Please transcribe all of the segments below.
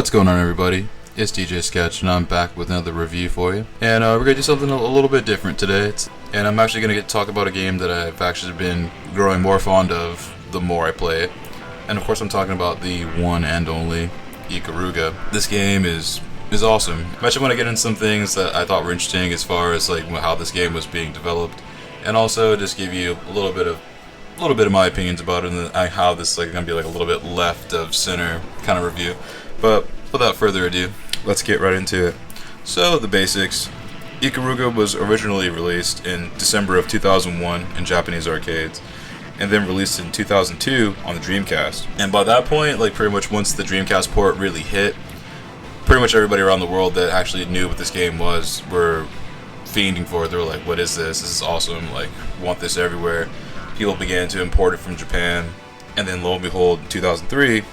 What's going on, everybody? It's DJ Sketch, and I'm back with another review for you. And we're going to do something a little bit different today. And I'm actually going to talk about a game that I've actually been growing more fond of the more I play it. And of course, I'm talking about the one and only Ikaruga. This game is awesome. I actually want to get into some things that I thought were interesting as far as like how this game was being developed, and also just give you a little bit of my opinions about it and how this is like going to be like a little bit left of center kind of review. But without further ado, let's get right into it. So the basics. Ikaruga was originally released in December of 2001 in Japanese arcades, and then released in 2002 on the Dreamcast. And by that point, like pretty much once the Dreamcast port really hit, pretty much everybody around the world that actually knew what this game was were fiending for it. They were like, what is this? This is awesome. Like, want this everywhere. People began to import it from Japan, and then lo and behold, in 2003,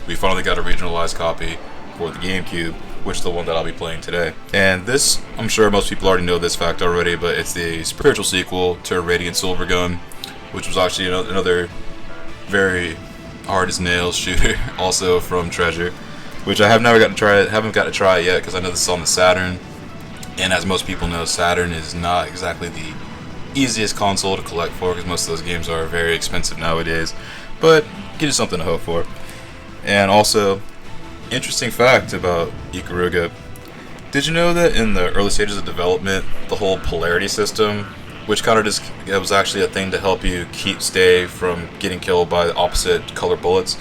we finally got a regionalized copy for the GameCube, which is the one that I'll be playing today. And this, I'm sure most people already know this fact already, but it's the spiritual sequel to Radiant Silvergun, which was actually another very hard as nails shooter, also from Treasure, which I haven't got to try it yet because I know this is on the Saturn. And as most people know, Saturn is not exactly the easiest console to collect for because most of those games are very expensive nowadays, but gives you something to hope for. And also, interesting fact about Ikaruga. Did you know that in the early stages of development, the whole polarity system, which kind of it was actually a thing to help you stay from getting killed by opposite color bullets,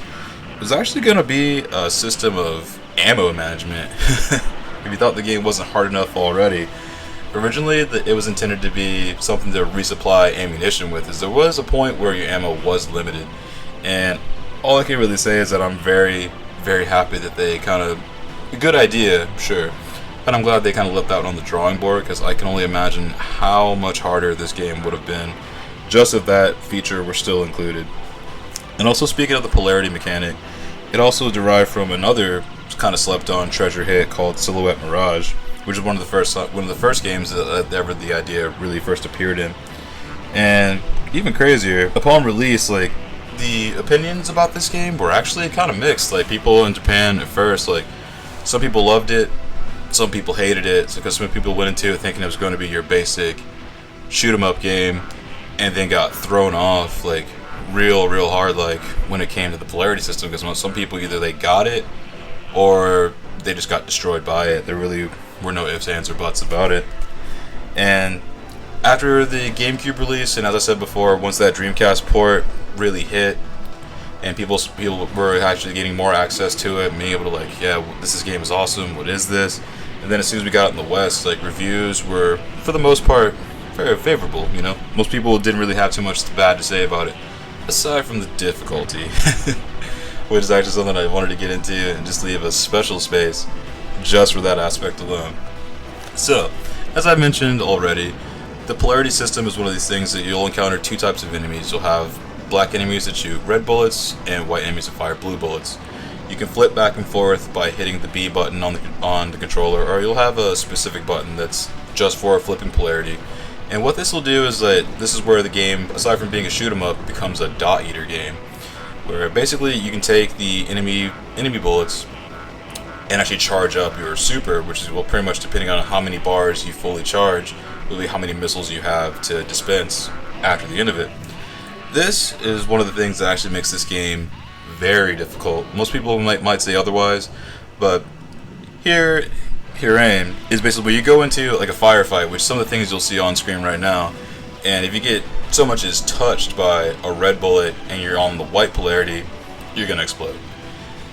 was actually going to be a system of ammo management. If you thought the game wasn't hard enough already, originally it was intended to be something to resupply ammunition with, as there was a point where your ammo was limited. And all I can really say is that I'm very, very happy that they a good idea, sure, but I'm glad they kind of left out on the drawing board, because I can only imagine how much harder this game would have been just if that feature were still included. And also, speaking of the polarity mechanic, it also derived from another kind of slept on Treasure hit called Silhouette Mirage, which is one of the first games that ever the idea really first appeared in. And even crazier, upon release, like, the opinions about this game were actually kind of mixed. Like, people in Japan at first, like, some people loved it, some people hated it, because some people went into it thinking it was going to be your basic shoot 'em up game, and then got thrown off like real hard, like when it came to the polarity system, because some people either they got it or they just got destroyed by it. There really were no ifs, ands, or buts about it. And after the GameCube release, and as I said before, once that Dreamcast port really hit, and people were actually getting more access to it, and being able to like, yeah, this game is awesome, what is this? And then as soon as we got it in the West, like, reviews were, for the most part, very favorable, you know? Most people didn't really have too much bad to say about it, aside from the difficulty, which is actually something I wanted to get into and just leave a special space just for that aspect alone. So, as I mentioned already, the polarity system is one of these things that you'll encounter two types of enemies. You'll have black enemies that shoot red bullets and white enemies that fire blue bullets. You can flip back and forth by hitting the B button on the controller, or you'll have a specific button that's just for flipping polarity. And what this will do is that this is where the game, aside from being a shoot 'em up, becomes a dot eater game, where basically you can take the enemy bullets and actually charge up your super, which is, well, pretty much depending on how many bars you fully charge, will be how many missiles you have to dispense after the end of it. This is one of the things that actually makes this game very difficult. Most people might say otherwise, but here is basically where you go into like a firefight, which some of the things you'll see on screen right now, and if you get so much as touched by a red bullet and you're on the white polarity, you're gonna explode.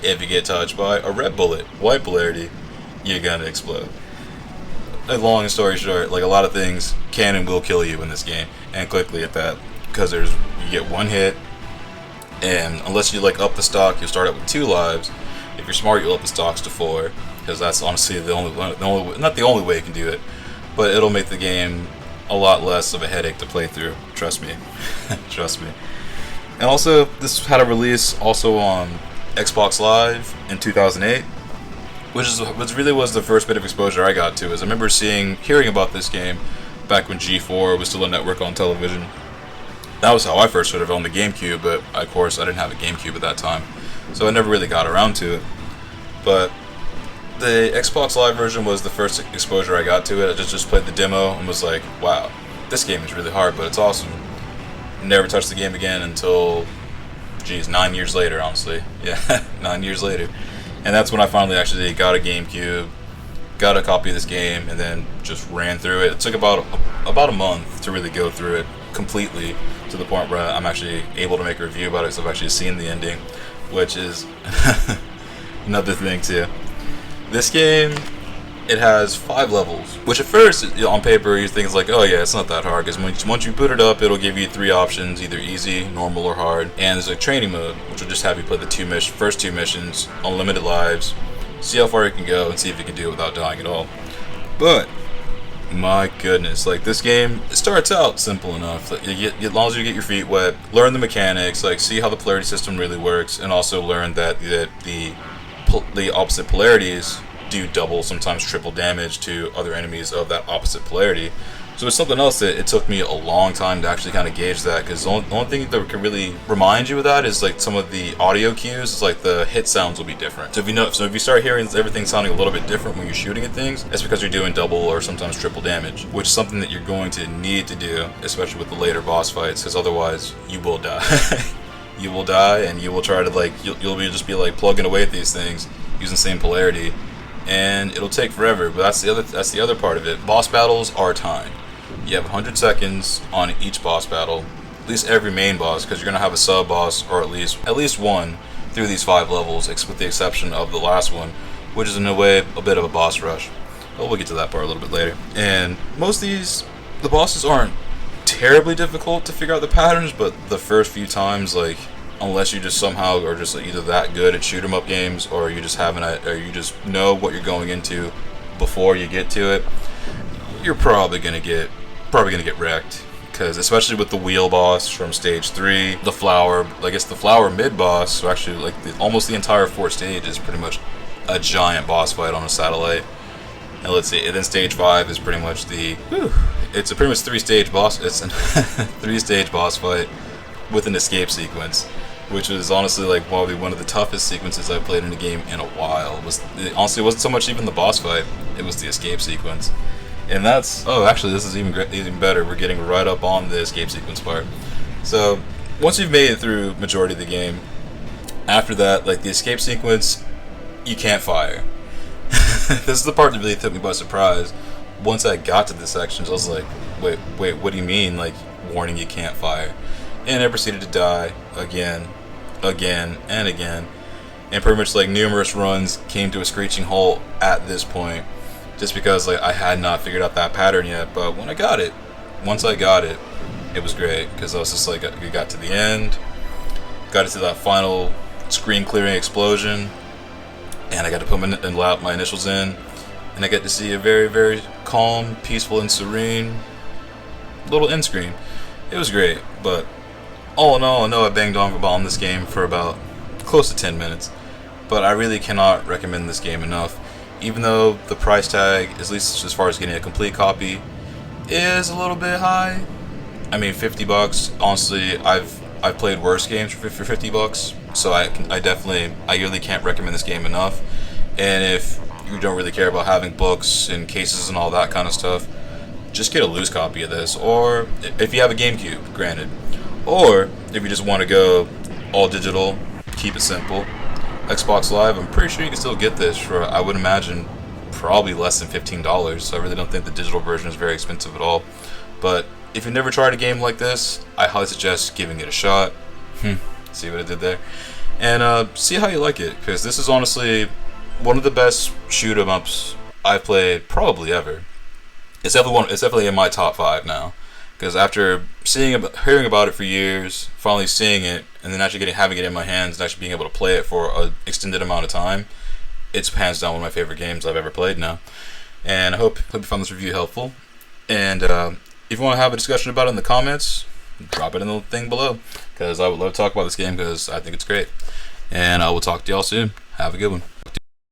If you get touched by a red bullet, white polarity, you're gonna explode. A long story short, like, a lot of things can and will kill you in this game, and quickly at that, because you get one hit, and unless you like up the stock, you'll start out with 2 lives. If you're smart, you'll up the stocks to 4, because that's honestly not the only way you can do it, but it'll make the game a lot less of a headache to play through. Trust me, trust me. And also, this had a release also on Xbox Live in 2008, which really was the first bit of exposure I got to. Is I remember hearing about this game back when G4 was still a network on television. That was how I first heard of it on the GameCube, but of course I didn't have a GameCube at that time, so I never really got around to it. But The Xbox Live version was the first exposure I got to it. I just played the demo and was like, wow, this game is really hard, but it's awesome. Never touched the game again until, geez, 9 years later, honestly. Yeah, 9 years later. And that's when I finally actually got a GameCube, got a copy of this game, and then just ran through it. It took about a month to really go through it completely, to the point where I'm actually able to make a review about it, because I've actually seen the ending, which is another thing too. This game, it has 5 levels, which at first, on paper, you think it's like, oh yeah, it's not that hard, because once you boot it up, it'll give you 3 options, either easy, normal, or hard. And there's a training mode, which will just have you play the first 2 missions, unlimited lives, see how far you can go, and see if you can do it without dying at all. But my goodness, like, this game, it starts out simple enough. Like, as long as you get your feet wet, learn the mechanics, like, see how the polarity system really works, and also learn that the opposite polarities do double, sometimes triple damage to other enemies of that opposite polarity. So it's something else that it took me a long time to actually kind of gauge that, because the only thing that can really remind you of that is like some of the audio cues, like the hit sounds will be different. So if you start hearing everything sounding a little bit different when you're shooting at things, that's because you're doing double or sometimes triple damage, which is something that you're going to need to do, especially with the later boss fights, because otherwise you will die. You will die, and you will try to, like, you'll just be like plugging away at these things using the same polarity, and it'll take forever. But that's the other part of it. Boss battles are timed. You have 100 seconds on each boss battle, at least every main boss, because you're gonna have a sub boss, or at least one through these 5 levels, with the exception of the last one, which is in a way a bit of a boss rush. But we'll get to that part a little bit later. And most of the bosses aren't terribly difficult to figure out the patterns, but the first few times, like, unless you just somehow are just either that good at shoot 'em up games, or you just know what you're going into before you get to it, you're probably gonna get wrecked. Because especially with the wheel boss from stage 3, the flower mid boss, so actually like almost the entire 4th stage is pretty much a giant boss fight on a satellite. And let's see, and then stage 5 is pretty much it's a pretty much 3-stage boss. It's a 3-stage boss fight with an escape sequence, which was honestly like probably one of the toughest sequences I've played in a game in a while. It wasn't so much even the boss fight; it was the escape sequence. And actually, this is even better. We're getting right up on the escape sequence part. So once you've made it through majority of the game, after that, like the escape sequence, you can't fire. This is the part that really took me by surprise. Once I got to this section, I was like, wait, what do you mean? Like, warning, you can't fire. And I proceeded to die again, and again. And pretty much like numerous runs came to a screeching halt at this point, just because like I had not figured out that pattern yet. But once I got it, it was great, because I was just like, we got to the end, got into that final screen clearing explosion, and I got to put my initials in, and I get to see a very, very calm, peaceful, and serene little end screen. It was great, but all in all, I know I banged on this game for about close to 10 minutes, but I really cannot recommend this game enough. Even though the price tag, at least as far as getting a complete copy, is a little bit high. I mean, $50. Honestly, I've played worse games for $50, so I really can't recommend this game enough. And if you don't really care about having books and cases and all that kind of stuff, just get a loose copy of this. Or if you have a GameCube, granted. Or if you just want to go all digital, keep it simple, Xbox Live, I'm pretty sure you can still get this for, I would imagine, probably less than $15. So I really don't think the digital version is very expensive at all. But if you've never tried a game like this, I highly suggest giving it a shot. See what I did there? And see how you like it, because this is honestly one of the best shoot 'em ups I've played probably ever. It's definitely in my top 5 now, because after hearing about it for years, finally seeing it, and then actually having it in my hands and actually being able to play it for an extended amount of time, it's hands down one of my favorite games I've ever played now. And I hope you found this review helpful. And if you want to have a discussion about it in the comments, drop it in the thing below, because I would love to talk about this game, because I think it's great. And I will talk to y'all soon. Have a good one.